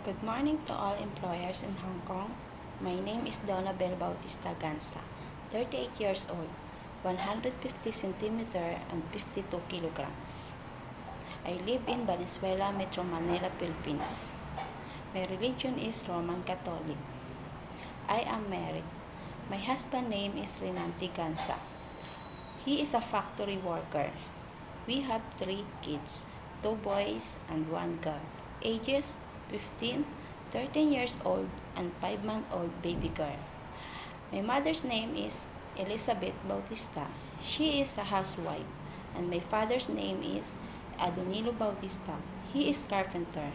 Good morning to all employers in Hong Kong. My name is Donna Bel Bautista Gansa, 38 years old, 150 centimeter and 52 kilograms. I live in Valenzuela, Metro Manila, Philippines. My religion is Roman Catholic. I am married. My husband's name is Renanti Gansa. He is a factory worker. We have 3 kids, 2 boys and 1 girl, ages 15, 13 years old, and 5-month-old baby girl. My mother's name is Elizabeth Bautista. She is a housewife. And my father's name is Adonilo Bautista. He is carpenter.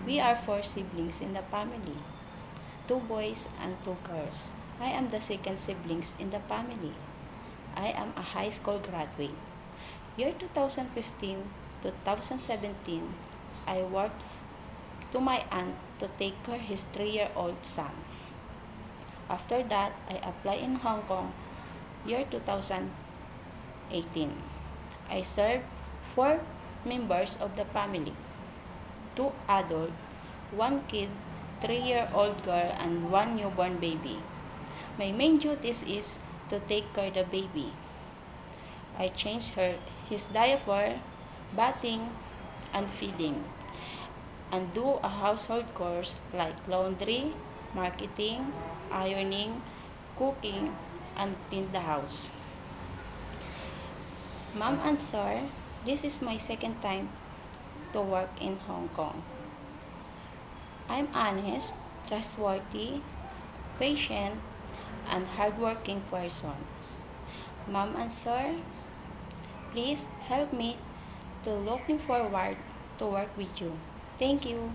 We are 4 siblings in the family, 2 boys and 2 girls. I am the second siblings in the family. I am a high school graduate. Year 2015-2017, I worked to my aunt to take care his 3-year-old son. After that, I applied in Hong Kong year 2018. I served 4 members of the family, 2 adult, 1 kid, 3-year-old girl, and 1 newborn baby. My main duties is to take care of the baby. I change his diaper, bathing, and feeding, and do a household chores like laundry, marketing, ironing, cooking, and clean the house. Ma'am and sir, this is my second time to work in Hong Kong. I'm honest, trustworthy, patient, and hardworking person. Ma'am and sir, please help me to looking forward to work with you. Thank you.